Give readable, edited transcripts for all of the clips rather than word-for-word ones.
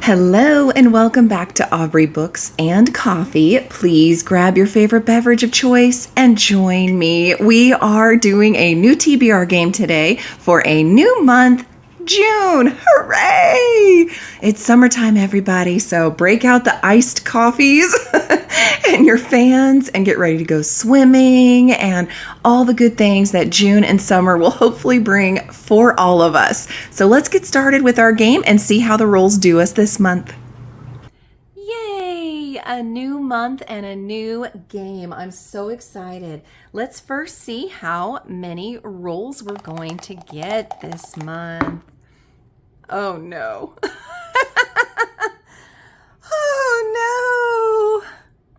Hello and welcome back to Aubrey Books and Coffee. Please grab your favorite beverage of choice and join me. We are doing a new TBR game today for a new month, June. Hooray! It's summertime, everybody, so break out the iced coffees and your fans and get ready to go swimming and all the good things that June and summer will hopefully bring for all of us. So let's get started with our game and see how the rolls do us this month. Yay! A new month and a new game. I'm so excited. Let's first see how many rolls we're going to get this month. Oh no. Oh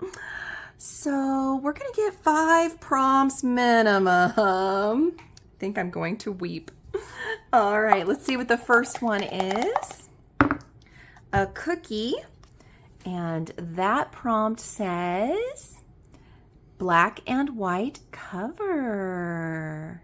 no. So we're going to get 5 prompts minimum. I think I'm going to weep. All right, let's see what the first one is. A cookie. And that prompt says black and white cover.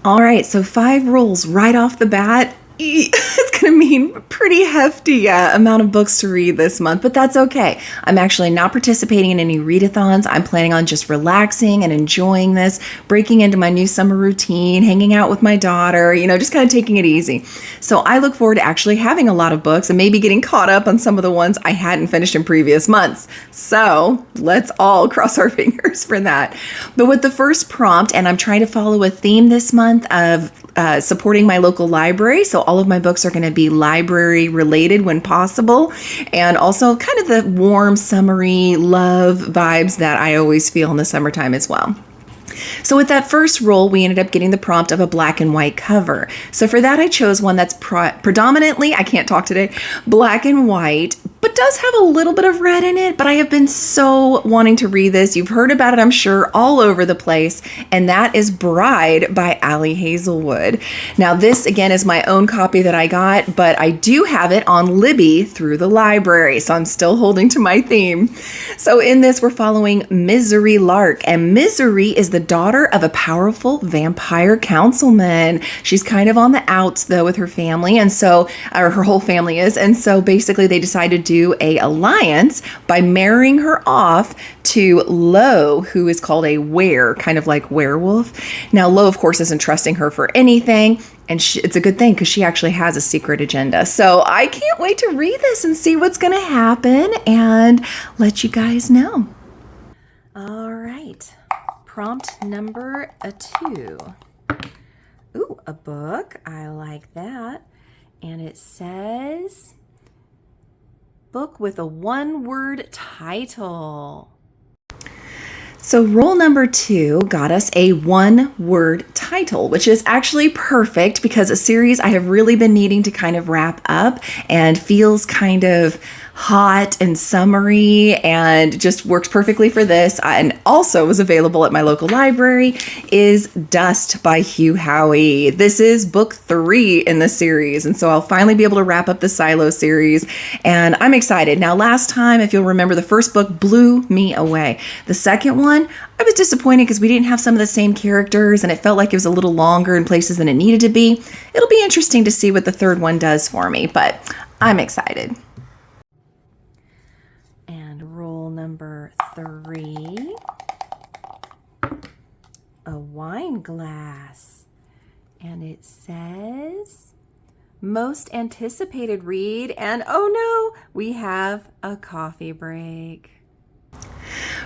All right, so 5 rolls right off the bat. It's going to mean a pretty hefty amount of books to read this month, but that's okay. I'm actually not participating in any readathons. I'm planning on just relaxing and enjoying this, breaking into my new summer routine, hanging out with my daughter, just kind of taking it easy. So I look forward to actually having a lot of books and maybe getting caught up on some of the ones I hadn't finished in previous months. So let's all cross our fingers for that. But with the first prompt, and I'm trying to follow a theme this month of supporting my local library. So all of my books are going to be library related when possible. And also kind of the warm, summery love vibes that I always feel in the summertime as well. So with that first roll, we ended up getting the prompt of a black and white cover. So for that, I chose one that's predominantly, I can't talk today, black and white, but does have a little bit of red in it. But I have been so wanting to read this. You've heard about it, I'm sure, all over the place. And that is Bride by Allie Hazelwood. Now, this, again, is my own copy that I got, but I do have it on Libby through the library. So I'm still holding to my theme. So in this, we're following Misery Lark. And Misery is the daughter of a powerful vampire councilman. She's kind of on the outs, though, with her family. And so, or her whole family is. And so basically they decided to do a alliance by marrying her off to Lo, who is called a were, kind of like werewolf. Now, Lo, of course, isn't trusting her for anything. And it's a good thing because she actually has a secret agenda. So I can't wait to read this and see what's going to happen and let you guys know. All right. Prompt number 2. Ooh, a book. I like that. And it says, book with a one-word title. So roll number 2 got us a one-word title, which is actually perfect because a series I have really been needing to kind of wrap up and feels kind of hot and summery and just works perfectly for this, and also was available at my local library, is Dust by Hugh Howey. This is book 3 in the series, and so I'll finally be able to wrap up the Silo series, and I'm excited. Now, last time, if you'll remember, the first book blew me away. The second one, I was disappointed because we didn't have some of the same characters, and it felt like it was a little longer in places than it needed to be. It'll be interesting to see what the third one does for me, but I'm excited. Number 3, a wine glass, and it says most anticipated read, and oh no, we have a coffee break.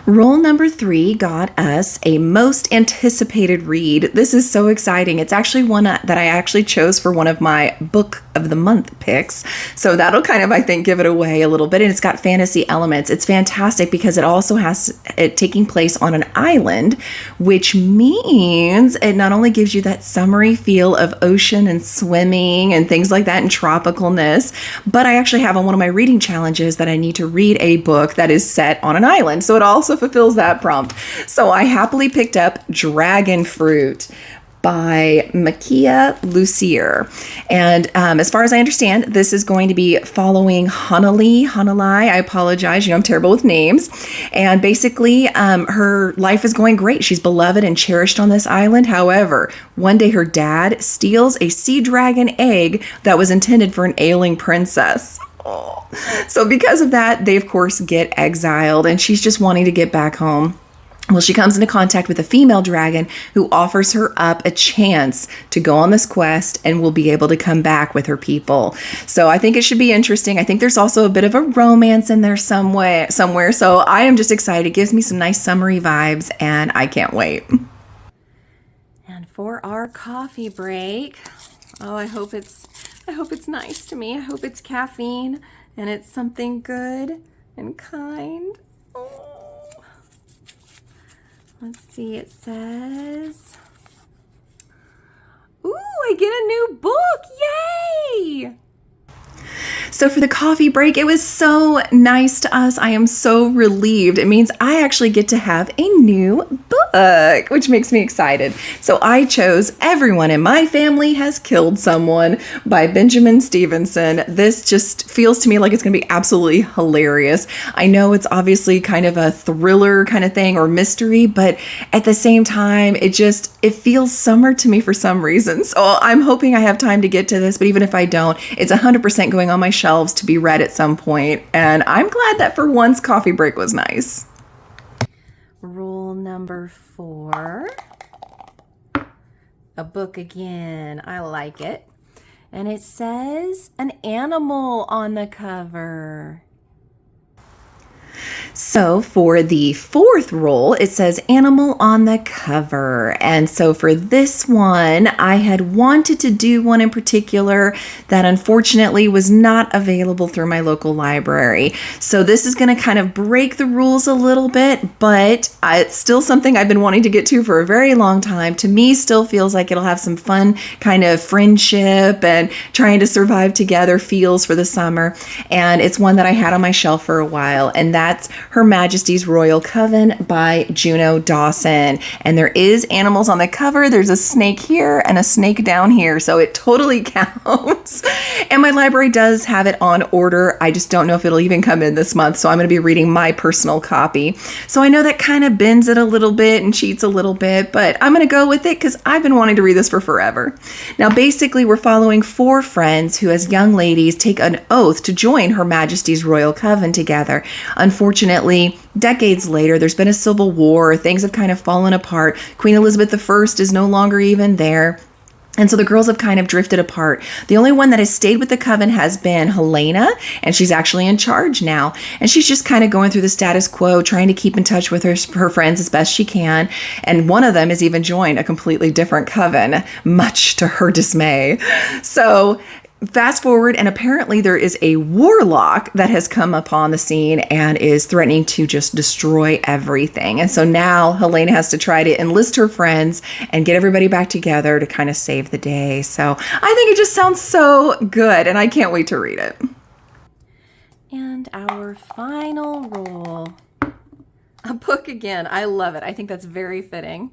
Roll number 3 got us a most anticipated read. This is so exciting. It's actually one that I actually chose for one of my book of the month picks. So that'll kind of, I think, give it away a little bit. And it's got fantasy elements. It's fantastic because it also has it taking place on an island, which means it not only gives you that summery feel of ocean and swimming and things like that and tropicalness, but I actually have on one of my reading challenges that I need to read a book that is set on an island. So it also fulfills that prompt. So I happily picked up Dragon Fruit by Makia Lucier. And as far as I understand, this is going to be following Hanalei. I apologize. I'm terrible with names. And basically, her life is going great. She's beloved and cherished on this island. However, one day her dad steals a sea dragon egg that was intended for an ailing princess. So because of that, they, of course, get exiled, and she's just wanting to get back home. Well, she comes into contact with a female dragon who offers her up a chance to go on this quest and will be able to come back with her people. So I think it should be interesting. I think there's also a bit of a romance in there somewhere. So I am just excited. It gives me some nice summery vibes, and I can't wait. And for our coffee break, I hope it's nice to me. I hope it's caffeine and it's something good and kind. Let's see, it says, ooh, I get a new book, yay! So for the coffee break, it was so nice to us. I am so relieved. It means I actually get to have a new book, which makes me excited. So I chose Everyone in My Family Has Killed Someone by Benjamin Stevenson. This just feels to me like it's going to be absolutely hilarious. I know it's obviously kind of a thriller kind of thing or mystery, but at the same time, it feels summer to me for some reason. So I'm hoping I have time to get to this, but even if I don't, it's 100% going on my shelves to be read at some point, and I'm glad that for once coffee break was nice. Rule number 4, a book again. I like it, and it says an animal on the cover. So for the 4th rule, it says animal on the cover. And so for this one, I had wanted to do one in particular that unfortunately was not available through my local library. So this is going to kind of break the rules a little bit, but it's still something I've been wanting to get to for a very long time. To me, still feels like it'll have some fun kind of friendship and trying to survive together feels for the summer. And it's one that I had on my shelf for a while, and that's Her Majesty's Royal Coven by Juno Dawson. And there is animals on the cover. There's a snake here and a snake down here, so it totally counts. And my library does have it on order. I just don't know if it'll even come in this month, so I'm going to be reading my personal copy. So I know that kind of bends it a little bit and cheats a little bit, but I'm going to go with it because I've been wanting to read this for forever. Now, basically, we're following 4 friends who, as young ladies, take an oath to join Her Majesty's Royal Coven together. Unfortunately, decades later, there's been a civil war. Things have kind of fallen apart. Queen Elizabeth I is no longer even there. And so the girls have kind of drifted apart. The only one that has stayed with the coven has been Helena, and she's actually in charge now. And she's just kind of going through the status quo, trying to keep in touch with her friends as best she can. And one of them has even joined a completely different coven, much to her dismay. So fast forward, and apparently there is a warlock that has come upon the scene and is threatening to just destroy everything. And so now Helena has to try to enlist her friends and get everybody back together to kind of save the day. So I think it just sounds so good, and I can't wait to read it. And our final rule, a book again. I love it. I think that's very fitting.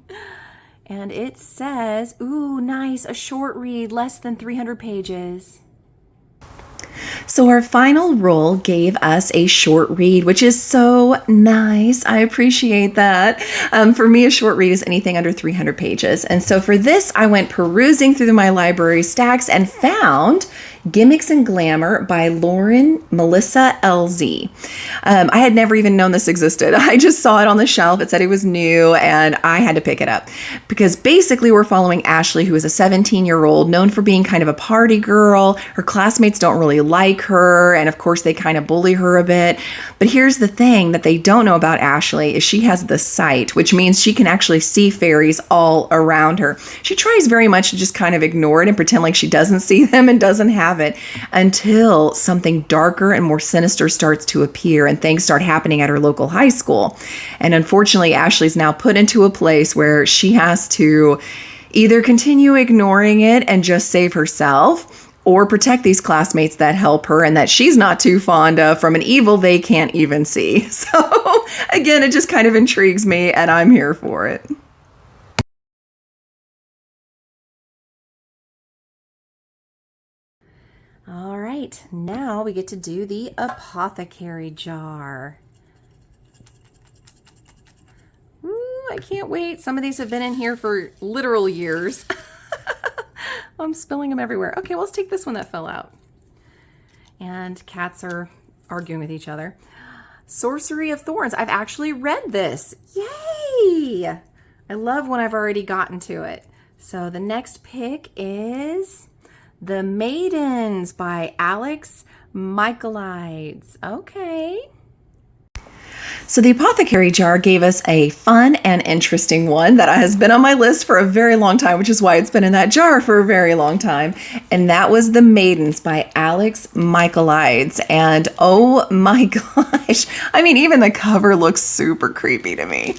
And it says, ooh, nice, a short read, less than 300 pages. So our final rule gave us a short read, which is so nice. I appreciate that. For me, a short read is anything under 300 pages. And so for this, I went perusing through my library stacks and found Gimmicks and Glamour by Lauren Melissa LZ. I had never even known this existed. I just saw it on the shelf. It said it was new, and I had to pick it up because basically we're following Ashley, who is a 17-year-old known for being kind of a party girl. Her classmates don't really like her, and of course they kind of bully her a bit. But here's the thing that they don't know about Ashley is she has the sight, which means she can actually see fairies all around her. She tries very much to just kind of ignore it and pretend like she doesn't see them and doesn't have it until something darker and more sinister starts to appear and things start happening at her local high school. And unfortunately, Ashley's now put into a place where she has to either continue ignoring it and just save herself or protect these classmates that help her and that she's not too fond of from an evil they can't even see. So again, it just kind of intrigues me, and I'm here for it. right, now we get to do the Apothecary jar. Ooh, I can't wait. Some of these have been in here for literal years. I'm spilling them everywhere. Okay, well, let's take this one that fell out. And cats are arguing with each other. Sorcery of Thorns. I've actually read this. Yay! I love when I've already gotten to it. So the next pick is The Maidens by Alex Michaelides. Okay. So the Apothecary jar gave us a fun and interesting one that has been on my list for a very long time, which is why it's been in that jar for a very long time. And that was The Maidens by Alex Michaelides. And oh my gosh, I mean, even the cover looks super creepy to me.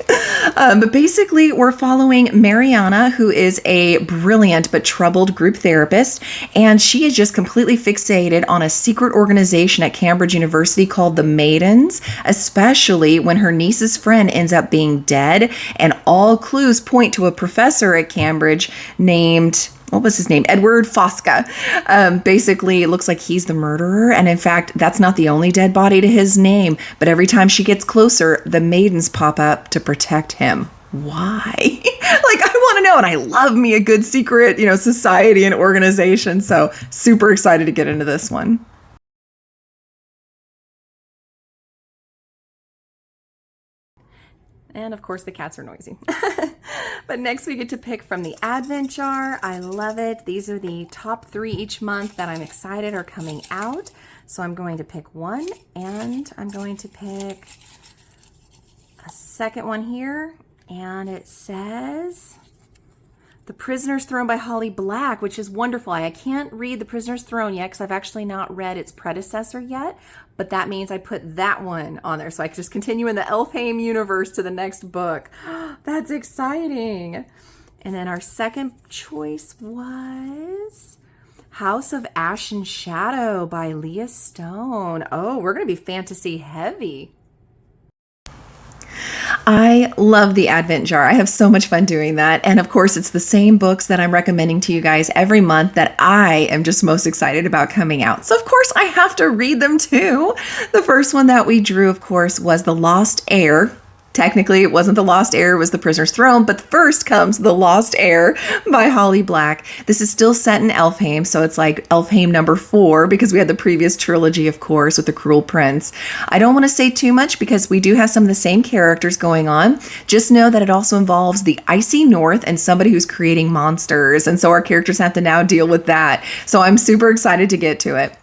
But basically, we're following Mariana, who is a brilliant but troubled group therapist. And she is just completely fixated on a secret organization at Cambridge University called The Maidens, especially when her niece's friend ends up being dead, and all clues point to a professor at Cambridge named, what was his name? Edward Fosca. Basically, it looks like he's the murderer, and in fact, that's not the only dead body to his name, but every time she gets closer, the maidens pop up to protect him. Why? Like, I want to know, and I love me a good secret, society and organization, so super excited to get into this one. And of course the cats are noisy. But next we get to pick from the Advent jar. I love it. These are the top 3 each month that I'm excited are coming out. So I'm going to pick one, and I'm going to pick a second one here. And it says The Prisoner's Throne by Holly Black, which is wonderful. I can't read The Prisoner's Throne yet because I've actually not read its predecessor yet, but that means I put that one on there so I can just continue in the Elfhame universe to the next book. That's exciting. And then our second choice was House of Ash and Shadow by Leah Stone. Oh, we're going to be fantasy heavy. I love the Advent jar. I have so much fun doing that. And of course, it's the same books that I'm recommending to you guys every month that I am just most excited about coming out. So of course, I have to read them too. The first one that we drew, of course, was The Lost Heir. Technically, it wasn't The Lost Heir, it was The Prisoner's Throne, but first comes The Lost Heir by Holly Black. This is still set in Elfhame, so it's like Elfhame number 4, because we had the previous trilogy, of course, with The Cruel Prince. I don't want to say too much because we do have some of the same characters going on. Just know that it also involves the icy north and somebody who's creating monsters, and so our characters have to now deal with that. So I'm super excited to get to it.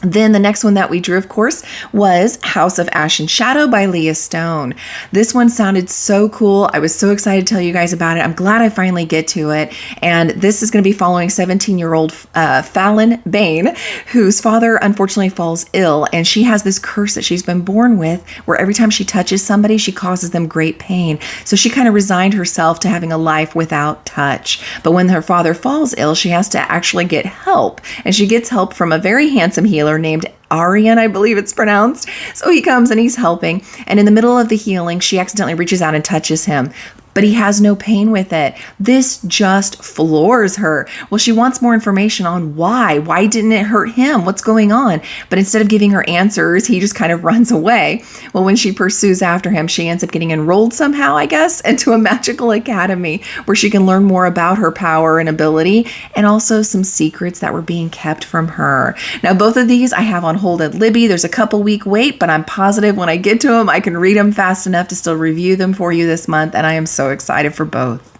Then the next one that we drew, of course, was House of Ash and Shadow by Leah Stone. This one sounded so cool. I was so excited to tell you guys about it. I'm glad I finally get to it. And this is going to be following 17-year-old Fallon Bain, whose father unfortunately falls ill. And she has this curse that she's been born with, where every time she touches somebody, she causes them great pain. So she kind of resigned herself to having a life without touch. But when her father falls ill, she has to actually get help. And she gets help from a very handsome healer named Arian, I believe it's pronounced. So he comes and he's helping. And in the middle of the healing, she accidentally reaches out and touches him. But he has no pain with it. This just floors her. Well, she wants more information on why. Why didn't it hurt him? What's going on? But instead of giving her answers, he just kind of runs away. Well, when she pursues after him, she ends up getting enrolled somehow, I guess, into a magical academy where she can learn more about her power and ability, and also some secrets that were being kept from her. Now, both of these I have on hold at Libby. There's a couple week wait, but I'm positive when I get to them, I can read them fast enough to still review them for you this month, and I am so excited for both.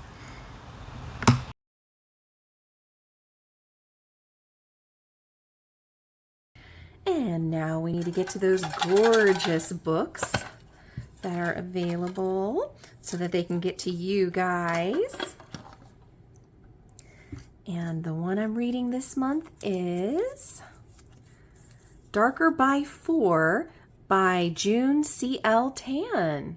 And now we need to get to those gorgeous books that are available so that they can get to you guys. And the one I'm reading this month is Darker by 4 by June C.L. Tan.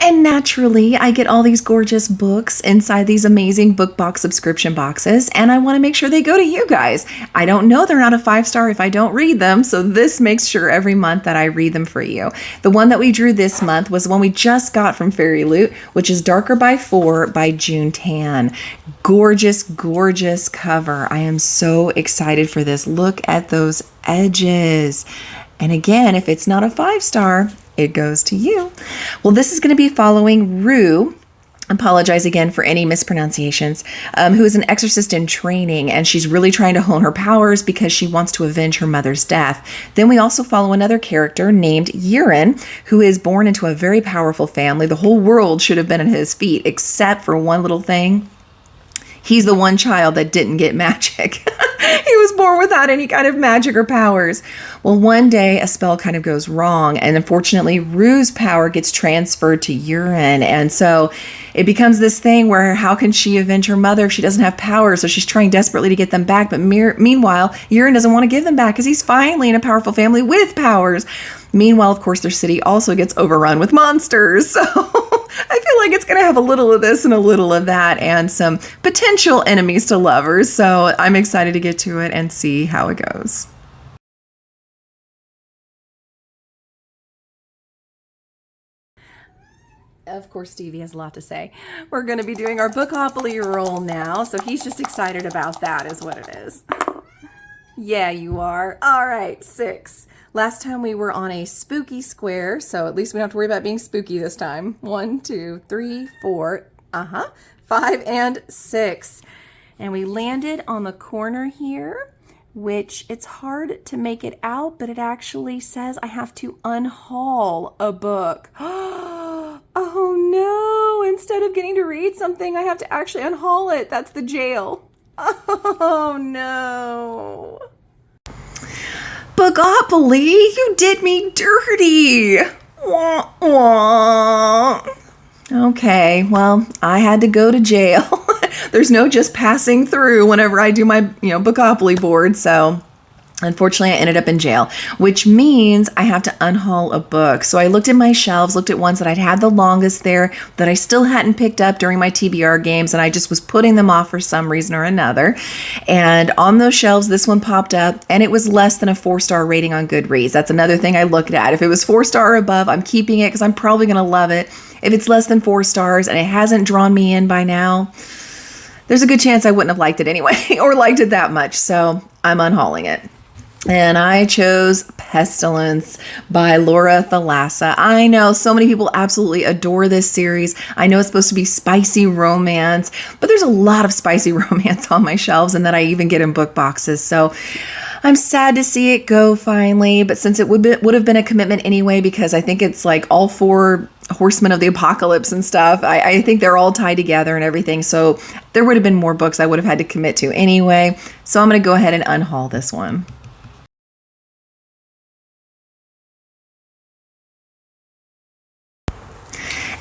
And naturally, I get all these gorgeous books inside these amazing book box subscription boxes, and I want to make sure they go to you guys. I don't know they're not a 5-star if I don't read them, so this makes sure every month that I read them for you. The one that we drew this month was the one we just got from Fairy Loot, which is Darker by 4 by June Tan. Gorgeous, gorgeous cover. I am so excited for this. Look at those edges. And again, if it's not a 5-star, it goes to you. Well, this is going to be following Rue. Apologize again for any mispronunciations, who is an exorcist in training, and she's really trying to hone her powers because she wants to avenge her mother's death. Then we also follow another character named Urine, who is born into a very powerful family. The whole world should have been at his feet, except for one little thing. He's the one child that didn't get magic. He was born without any kind of magic or powers. Well, one day a spell kind of goes wrong, and unfortunately Rue's power gets transferred to Urine, and so it becomes this thing where how can she avenge her mother if she doesn't have powers? So she's trying desperately to get them back, but meanwhile, Urine doesn't want to give them back because he's finally in a powerful family with powers. Meanwhile, of course, their city also gets overrun with monsters, so I feel like it's going to have a little of this and a little of that and some potential enemies to lovers, so I'm excited to get to it and see how it goes. Of course, Stevie has a lot to say. We're going to be doing our Bookopoly roll now, so he's just excited about that is what it is. Yeah, you are. All right, 6. Last time we were on a spooky square, so at least we don't have to worry about being spooky this time. 1, 2, 3, 4, 5, and 6. And we landed on the corner here, which it's hard to make it out, but it actually says I have to unhaul a book. Oh no, instead of getting to read something, I have to actually unhaul it. That's the jail. Oh no. Bookopoly, you did me dirty. Wah, wah. Okay, well, I had to go to jail. There's no just passing through whenever I do my, Bookopoly board, so unfortunately, I ended up in jail, which means I have to unhaul a book. So I looked at my shelves, looked at ones that I'd had the longest there that I still hadn't picked up during my TBR games, and I just was putting them off for some reason or another. And on those shelves, this one popped up, and it was less than a 4-star rating on GoodReads. That's another thing I looked at. If it was 4-star or above, I'm keeping it because I'm probably going to love it. If it's less than 4 stars and it hasn't drawn me in by now, there's a good chance I wouldn't have liked it anyway or liked it that much. So I'm unhauling it. And I chose Pestilence by Laura Thalassa. I know so many people absolutely adore this series. I know it's supposed to be spicy romance, but there's a lot of spicy romance on my shelves and that I even get in book boxes. So I'm sad to see it go finally, but since it would have been a commitment anyway, because I think it's like all 4 horsemen of the apocalypse and stuff. I think they're all tied together and everything. So there would have been more books I would have had to commit to anyway. So I'm going to go ahead and unhaul this one.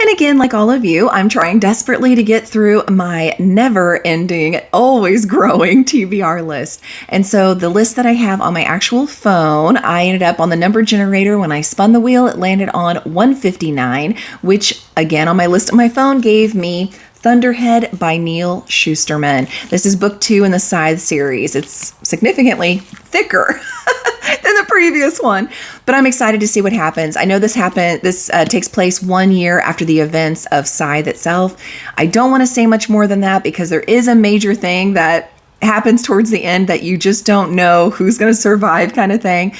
And again, like all of you, I'm trying desperately to get through my never-ending, always growing TBR list. And so the list that I have on my actual phone, I ended up on the number generator. When I spun the wheel, it landed on 159, which again on my list on my phone gave me Thunderhead by Neil Shusterman. This is book 2 in the Scythe series. It's significantly thicker than the previous one, but I'm excited to see what happens. I know this takes place 1 year after the events of Scythe itself. I don't want to say much more than that because there is a major thing that happens towards the end that you just don't know who's going to survive kind of thing.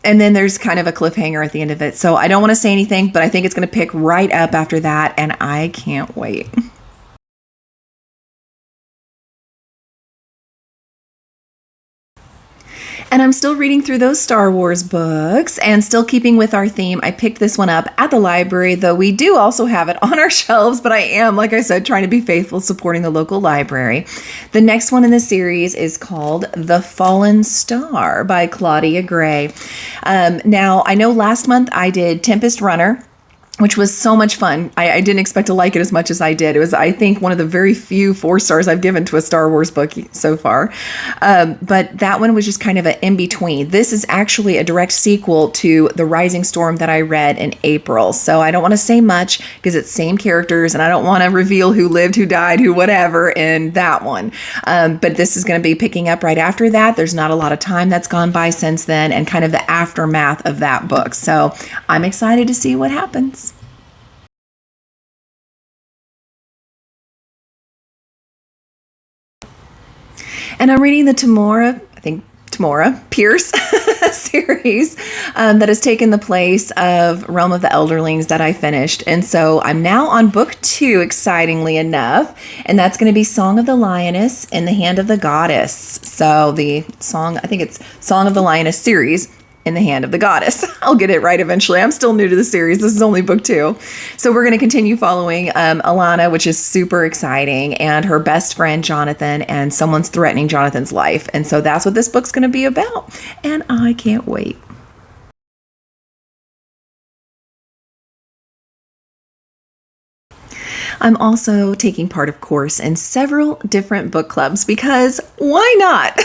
And then there's kind of a cliffhanger at the end of it. So I don't want to say anything, but I think it's going to pick right up after that, and I can't wait. And I'm still reading through those Star Wars books and still keeping with our theme. I picked this one up at the library, though we do also have it on our shelves, but I am, like I said, trying to be faithful, supporting the local library. The next one in the series is called The Fallen Star by Claudia Gray. Now, I know last month I did Tempest Runner. which was so much fun. I didn't expect to like it as much as I did. It was, I think, one of the very few 4 stars I've given to a Star Wars book so far. But that one was just kind of an in-between. This is actually a direct sequel to The Rising Storm that I read in April. So I don't want to say much because it's same characters, and I don't want to reveal who lived, who died, who whatever in that one. But this is going to be picking up right after that. There's not a lot of time that's gone by since then, and kind of the aftermath of that book. So I'm excited to see what happens. And I'm reading the Tamora Pierce series that has taken the place of Realm of the Elderlings that I finished. And so I'm now on book 2, excitingly enough, and that's going to be Song of the Lioness in the Hand of the Goddess. So the song, I think it's Song of the Lioness series in the Hand of the Goddess. I'll get it right eventually. I'm still new to the series. This is only book 2. So we're going to continue following Alana, which is super exciting, and her best friend, Jonathan, and someone's threatening Jonathan's life. And so that's what this book's going to be about. And I can't wait. I'm also taking part, of course, in several different book clubs because why not?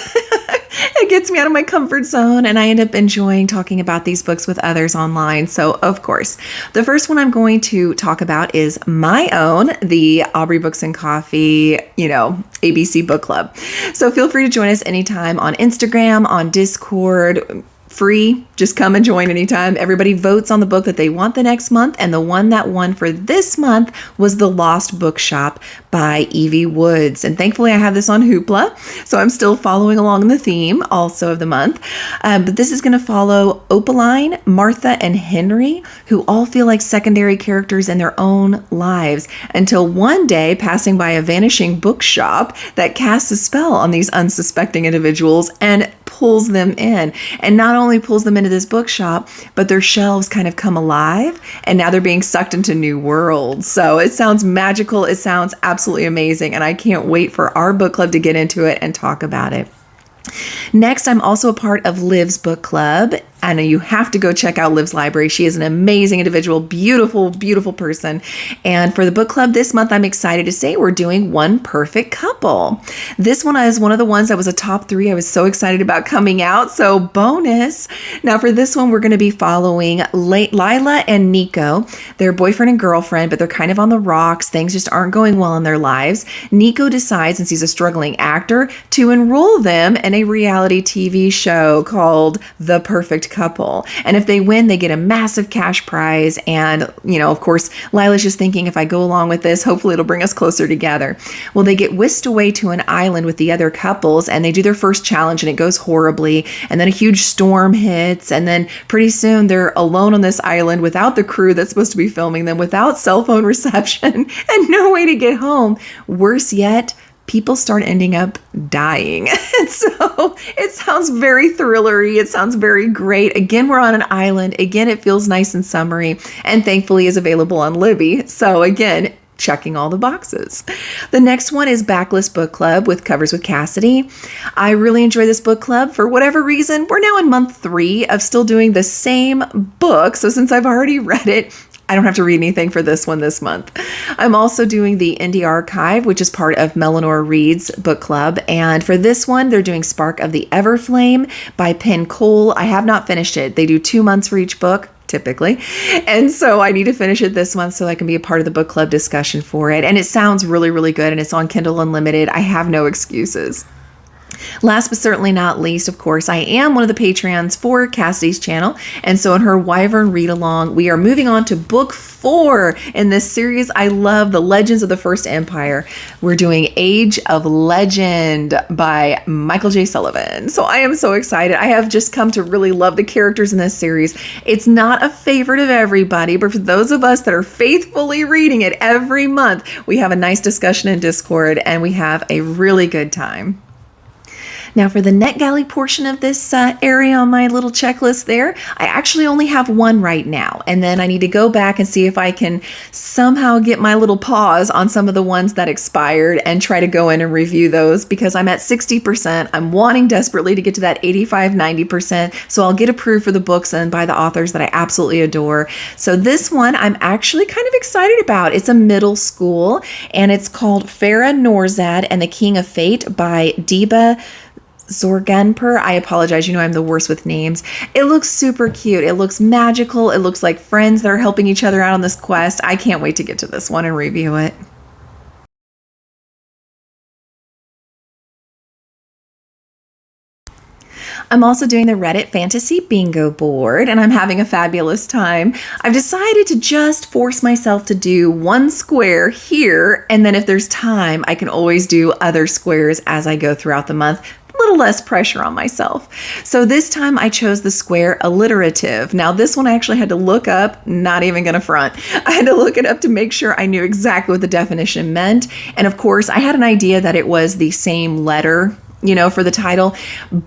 It gets me out of my comfort zone, and I end up enjoying talking about these books with others online. So, of course, the first one I'm going to talk about is my own, the Aubrey Books and Coffee, ABC Book Club. So feel free to join us anytime on Instagram, on Discord. Free, just come and join anytime. Everybody votes on the book that they want the next month, and the one that won for this month was The Lost Bookshop by Evie Woods. And thankfully I have this on Hoopla, so I'm still following along in the theme also of the month. But this is going to follow Opaline, Martha, and Henry, who all feel like secondary characters in their own lives, until one day, passing by a vanishing bookshop that casts a spell on these unsuspecting individuals and pulls them in. And not only pulls them into this bookshop, but their shelves kind of come alive, and now they're being sucked into new worlds. So it sounds magical. It sounds absolutely amazing, and I can't wait for our book club to get into it and talk about it. Next, I'm also a part of Liv's book club. I know you have to go check out Liv's library. She is an amazing individual, beautiful, beautiful person. And for the book club this month, I'm excited to say we're doing One Perfect Couple. This one is one of the ones that was a top 3. I was so excited about coming out. So bonus. Now for this one, we're going to be following Lila and Nico. They're boyfriend and girlfriend, but they're kind of on the rocks. Things just aren't going well in their lives. Nico decides, since he's a struggling actor, to enroll them in a reality TV show called The Perfect Couple. And if they win, they get a massive cash prize. And, of course, Lila's just thinking, if I go along with this, hopefully it'll bring us closer together. Well, they get whisked away to an island with the other couples, and they do their first challenge, and it goes horribly. And then a huge storm hits. And then pretty soon they're alone on this island without the crew that's supposed to be filming them, without cell phone reception, and no way to get home. Worse yet, people start ending up dying. And so it sounds very thrillery. It sounds very great. Again, we're on an island. Again, it feels nice and summery, and thankfully is available on Libby. So again, checking all the boxes. The next one is Backlist Book Club with Covers with Cassidy. I really enjoy this book club. For whatever reason, we're now in month 3 of still doing the same book. So since I've already read it, I don't have to read anything for this one this month. I'm also doing the Indie Archive, which is part of Melanor Reads book club. And for this one, they're doing Spark of the Everflame by Penn Cole. I have not finished it. They do 2 months for each book, typically. And so I need to finish it this month so I can be a part of the book club discussion for it. And it sounds really, really good. And it's on Kindle Unlimited. I have no excuses. Last but certainly not least, of course, I am one of the Patreons for Cassidy's channel. And so in her Wyvern read along, we are moving on to book 4 in this series. I love The Legends of the First Empire. We're doing Age of Legend by Michael J. Sullivan. So I am so excited. I have just come to really love the characters in this series. It's not a favorite of everybody, but for those of us that are faithfully reading it every month, we have a nice discussion in Discord, and we have a really good time. Now for the NetGalley portion of this area on my little checklist there, I actually only have one right now. And then I need to go back and see if I can somehow get my little pause on some of the ones that expired and try to go in and review those, because I'm at 60%. I'm wanting desperately to get to that 85, 90%. So I'll get approved for the books and by the authors that I absolutely adore. So this one I'm actually kind of excited about. It's a middle school and it's called Farah Norzad and the King of Fate by Deba Zorganper. I apologize. You know, I'm the worst with names. It looks super cute. It looks magical. It looks like friends that are helping each other out on this quest. I can't wait to get to this one and review it. I'm also doing the Reddit Fantasy Bingo board, and I'm having a fabulous time. I've decided to just force myself to do one square here, and then if there's time, I can always do other squares as I go throughout the month. A little less pressure on myself. So this time I chose the square Alliterative. Now this one I actually had to look up, not even gonna front. I had to look it up to make sure I knew exactly what the definition meant. And of course I had an idea that it was the same letter, you know, for the title,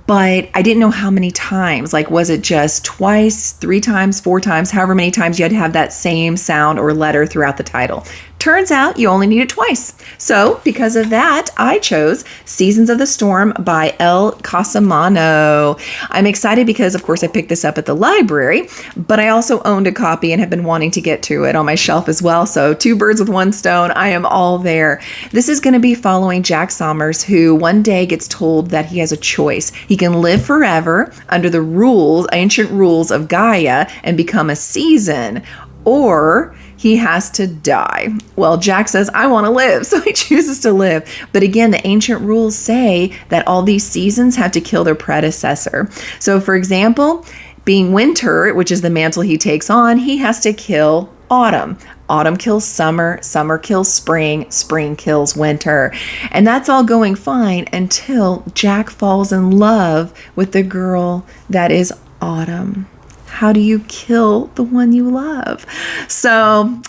but I didn't know how many times. Like, was it just twice, 3 times, 4 times, however many times you had to have that same sound or letter throughout the title? Turns out you only need it twice. So because of that, I chose Seasons of the Storm by El Casamano. I'm excited because, of course, I picked this up at the library, but I also owned a copy and have been wanting to get to it on my shelf as well. So 2 birds with 1 stone. I am all there. This is going to be following Jack Sommers, who one day gets told that he has a choice. He can live forever under the rules, ancient rules of Gaia, and become a season, or he has to die. Well, Jack says, I want to live, so he chooses to live. But again, the ancient rules say that all these seasons have to kill their predecessor. So for example, being winter, which is the mantle he takes on, he has to kill autumn. Autumn kills summer, summer kills spring, spring kills winter. And that's all going fine until Jack falls in love with the girl that is autumn. How do you kill the one you love? So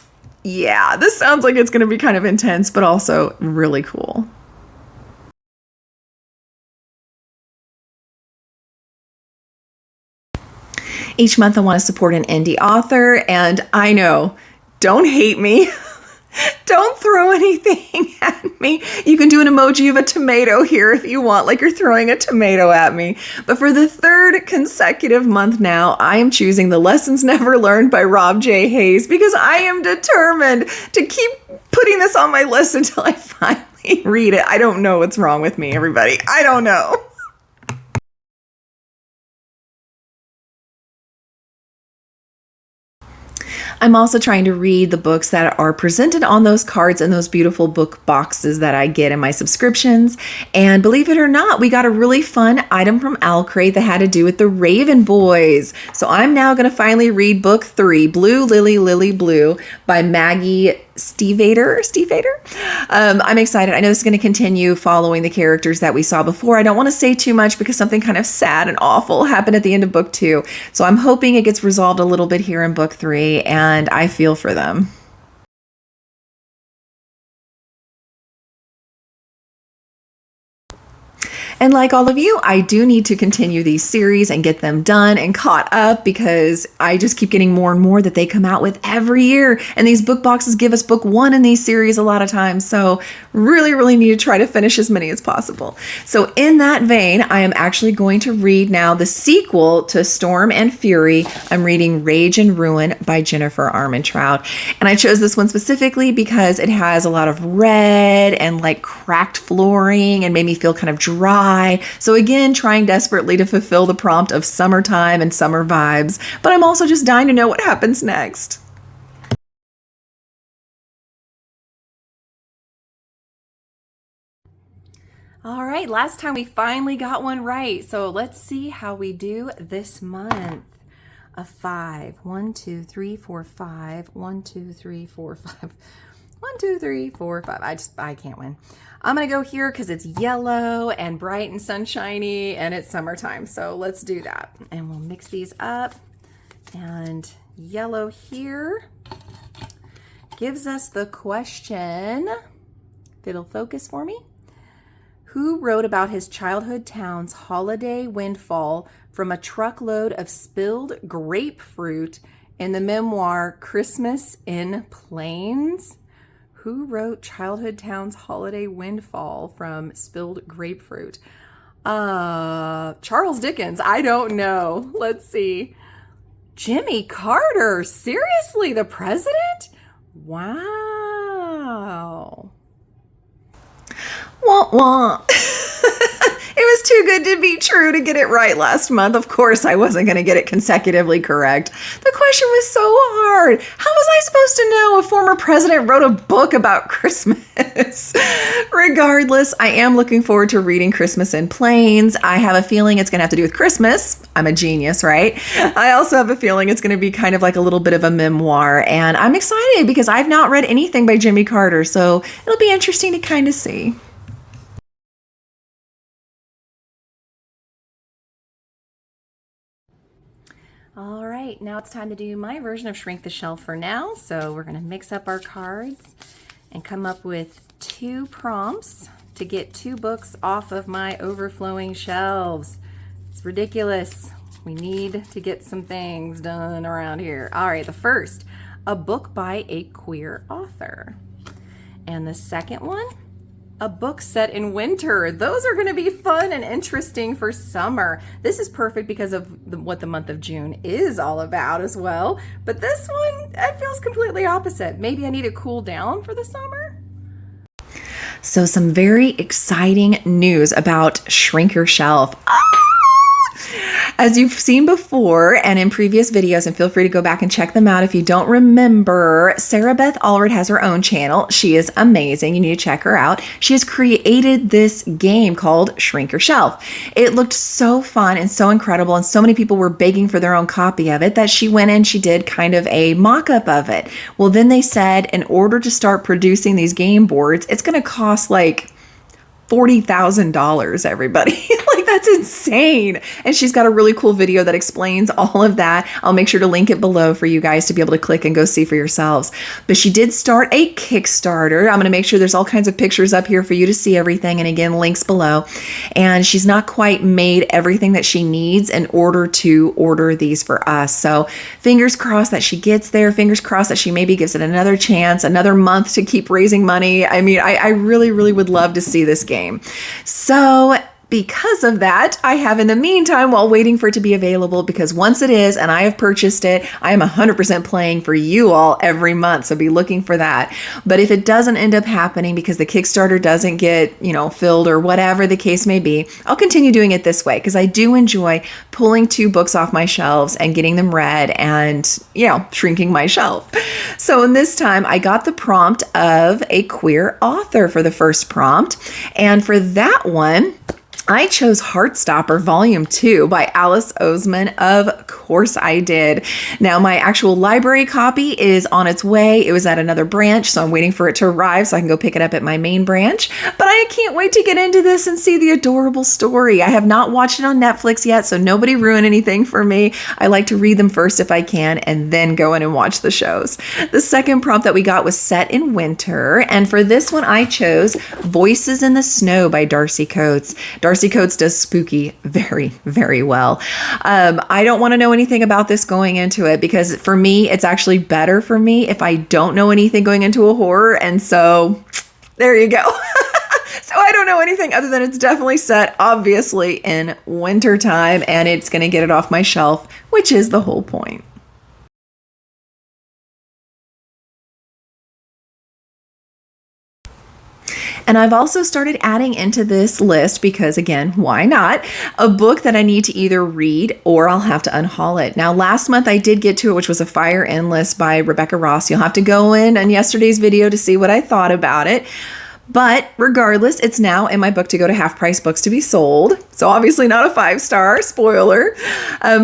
yeah, this sounds like it's going to be kind of intense, but also really cool. Each month I want to support an indie author, and I know, don't hate me. Don't throw anything at me. You can do an emoji of a tomato here if you want, like you're throwing a tomato at me. But for the 3rd consecutive month now, I am choosing The Lessons Never Learned by Rob J. Hayes, because I am determined to keep putting this on my list until I finally read it. I don't know what's wrong with me, everybody. I don't know. I'm also trying to read the books that are presented on those cards and those beautiful book boxes that I get in my subscriptions. And believe it or not, we got a really fun item from Owl Crate that had to do with the Raven Boys. So I'm now going to finally read book 3, Blue Lily Lily Blue by Maggie Stevader. I'm excited. I know this is going to continue following the characters that we saw before. I don't want to say too much because something kind of sad and awful happened at the end of book 2. So I'm hoping it gets resolved a little bit here in book 3, and I feel for them. And like all of you, I do need to continue these series and get them done and caught up, because I just keep getting more and more that they come out with every year. And these book boxes give us book 1 in these series a lot of times. So really need to try to finish as many as possible. So in that vein, I am actually going to read now the sequel to Storm and Fury. I'm reading Rage and Ruin by Jennifer Armentrout. And I chose this one specifically because it has a lot of red and like cracked flooring and made me feel kind of dry. So again, trying desperately to fulfill the prompt of summertime and summer vibes, but I'm also just dying to know what happens next. All right, last time we finally got one right. So let's see how we do this month. A 5. 1, 2, 3, 4, 5. 1, 2, 3, 4, 5. 1, 2, 3, 4, 5. I can't win. I'm gonna go here because it's yellow and bright and sunshiny and it's summertime. So let's do that. And we'll mix these up. And yellow here gives us the question, if it'll focus for me. Who wrote about his childhood town's holiday windfall from a truckload of spilled grapefruit in the memoir Christmas in Plains? Who wrote childhood town's holiday windfall from spilled grapefruit? Charles Dickens. I don't know. Let's see. Jimmy Carter. Seriously, the president? Wow. Wah, wah. It was too good to be true to get it right last month. Of course, I wasn't going to get it consecutively correct. The question was so hard. How was I supposed to know a former president wrote a book about Christmas? Regardless, I am looking forward to reading Christmas in Plains. I have a feeling it's going to have to do with Christmas. I'm a genius, right? I also have a feeling it's going to be kind of like a little bit of a memoir. And I'm excited because I've not read anything by Jimmy Carter. So it'll be interesting to kind of see. All right, now it's time to do my version of Shrink the Shelf for now. So we're going to mix up our cards and come up with 2 prompts to get 2 books off of my overflowing shelves. It's ridiculous. We need to get some things done around here. All right, the first, a book by a queer author. And the second one, a book set in winter. Those are going to be fun and interesting for summer. This is perfect because of what the month of June is all about as well. But this one, it feels completely opposite. Maybe I need to cool down for the summer. So some very exciting news about Shrink Your Shelf. As you've seen before and in previous videos, and feel free to go back and check them out if you don't remember, Sarah Beth Allred has her own channel. She is amazing. You need to check her out. She has created this game called Shrink Your Shelf. It looked so fun and so incredible, and so many people were begging for their own copy of it that she went and she did kind of a mock-up of it. Well, then they said in order to start producing these game boards, it's going to cost like $40,000, everybody. Like, that's insane. And she's got a really cool video that explains all of that. I'll make sure to link it below for you guys to be able to click and go see for yourselves. But she did start a Kickstarter. I'm going to make sure there's all kinds of pictures up here for you to see everything. And again, links below. And she's not quite made everything that she needs in order to order these for us. So fingers crossed that she gets there. Fingers crossed that she maybe gives it another chance, another month to keep raising money. I mean, I really, really would love to see this game. So because of that, I have in the meantime, while waiting for it to be available, because once it is and I have purchased it, I am 100% playing for you all every month. So be looking for that. But if it doesn't end up happening because the Kickstarter doesn't get, filled or whatever the case may be, I'll continue doing it this way because I do enjoy pulling 2 books off my shelves and getting them read and, shrinking my shelf. So in this time, I got the prompt of a queer author for the first prompt. And for that one, I chose Heartstopper Volume 2 by Alice Oseman. Of course I did. Now, my actual library copy is on its way. It was at another branch, so I'm waiting for it to arrive so I can go pick it up at my main branch. But I can't wait to get into this and see the adorable story. I have not watched it on Netflix yet, so nobody ruin anything for me. I like to read them first if I can and then go in and watch the shows. The second prompt that we got was set in winter, and for this one I chose Voices in the Snow by Darcy Coates. Darcy Coates does spooky very, very well. I don't want to know anything about this going into it because for me, it's actually better for me if I don't know anything going into a horror. And so there you go. So I don't know anything other than it's definitely set, obviously, in wintertime, and it's going to get it off my shelf, which is the whole point. And I've also started adding into this list because, again, why not? A book that I need to either read or I'll have to unhaul it. Now, last month I did get to it, which was A Fire Endless by Rebecca Ross. You'll have to go in on yesterday's video to see what I thought about it. But regardless, it's now in my book to go to Half Price Books to be sold. So obviously not a 5-star, spoiler.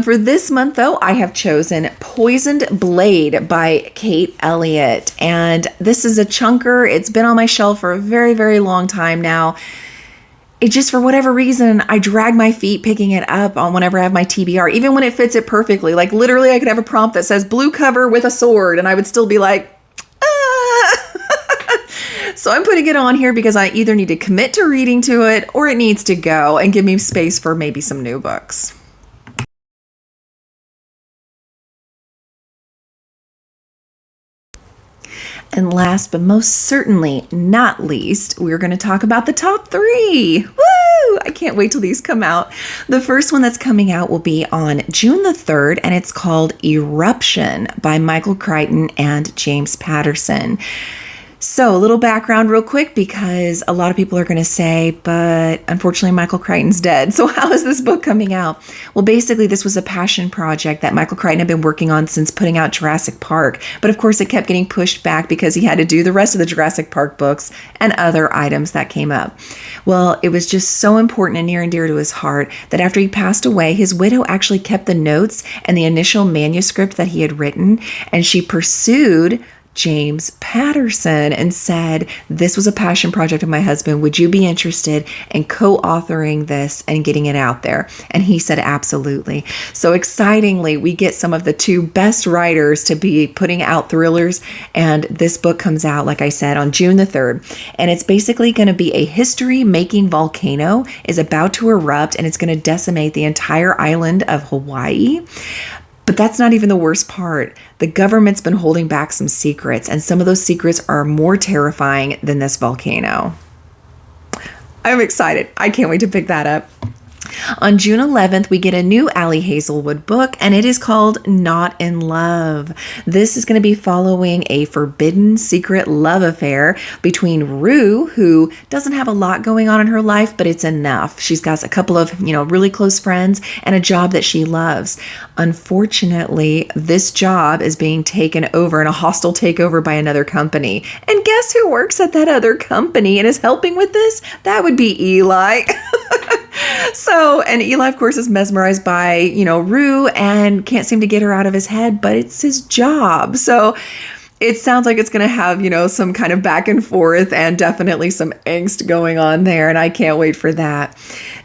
For this month, though, I have chosen Poisoned Blade by Kate Elliott. And this is a chunker. It's been on my shelf for a very, very long time now. It just, for whatever reason, I drag my feet picking it up on whenever I have my TBR, even when it fits it perfectly. Like literally I could have a prompt that says blue cover with a sword and I would still be like, So I'm putting it on here because I either need to commit to reading to it or it needs to go and give me space for maybe some new books. And last but most certainly not least, we're going to talk about the top 3. Woo! I can't wait till these come out. The first one that's coming out will be on June the 3rd, and it's called Eruption by Michael Crichton and James Patterson. So a little background real quick, because a lot of people are going to say, but unfortunately Michael Crichton's dead. So how is this book coming out? Well, basically this was a passion project that Michael Crichton had been working on since putting out Jurassic Park. But of course it kept getting pushed back because he had to do the rest of the Jurassic Park books and other items that came up. Well, it was just so important and near and dear to his heart that after he passed away, his widow actually kept the notes and the initial manuscript that he had written, and she pursued James Patterson and said, this was a passion project of my husband. Would you be interested in co-authoring this and getting it out there? And he said, absolutely. So excitingly, we get some of the 2 best writers to be putting out thrillers. And this book comes out, like I said, on June the 3rd. And it's basically going to be a history-making volcano is about to erupt, and it's going to decimate the entire island of Hawaii. But that's not even the worst part. The government's been holding back some secrets, and some of those secrets are more terrifying than this volcano. I'm excited. I can't wait to pick that up. On June 11th, we get a new Ali Hazelwood book, and it is called Not in Love. This is going to be following a forbidden secret love affair between Rue, who doesn't have a lot going on in her life, but it's enough. She's got a couple of, really close friends and a job that she loves. Unfortunately, this job is being taken over in a hostile takeover by another company. And guess who works at that other company and is helping with this? That would be Eli. And Eli, of course, is mesmerized by, Rue and can't seem to get her out of his head, but it's his job. So it sounds like it's going to have, some kind of back and forth and definitely some angst going on there. And I can't wait for that.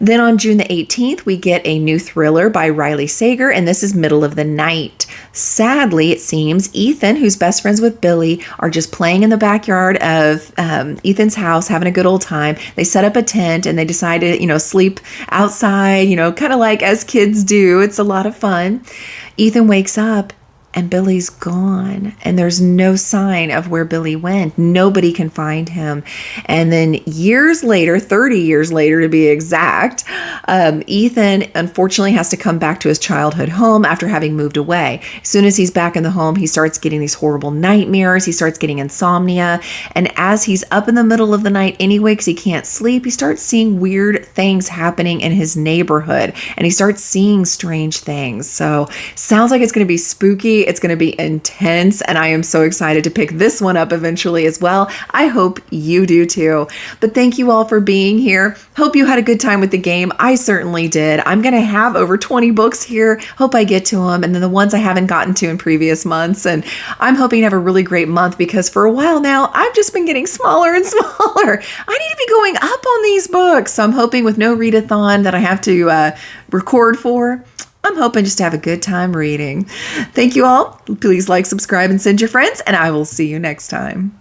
Then on June the 18th, we get a new thriller by Riley Sager, and this is Middle of the Night. Sadly, it seems Ethan, who's best friends with Billy, are just playing in the backyard of Ethan's house, having a good old time. They set up a tent and they decide to, sleep outside, kind of like as kids do. It's a lot of fun. Ethan wakes up and Billy's gone, and there's no sign of where Billy went. Nobody can find him. And then years later, 30 years later to be exact, Ethan unfortunately has to come back to his childhood home after having moved away. As soon as he's back in the home, he starts getting these horrible nightmares. He starts getting insomnia. And as he's up in the middle of the night anyway, because he can't sleep, he starts seeing weird things happening in his neighborhood, and he starts seeing strange things. So sounds like it's going to be spooky. It's going to be intense, and I am so excited to pick this one up eventually as well. I hope you do too. But thank you all for being here. Hope you had a good time with the game. I certainly did. I'm going to have over 20 books here. Hope I get to them, and then the ones I haven't gotten to in previous months. And I'm hoping to have a really great month, because for a while now, I've just been getting smaller and smaller. I need to be going up on these books. So I'm hoping with no readathon that I have to record for, I'm hoping just to have a good time reading. Thank you all. Please like, subscribe, and send your friends, and I will see you next time.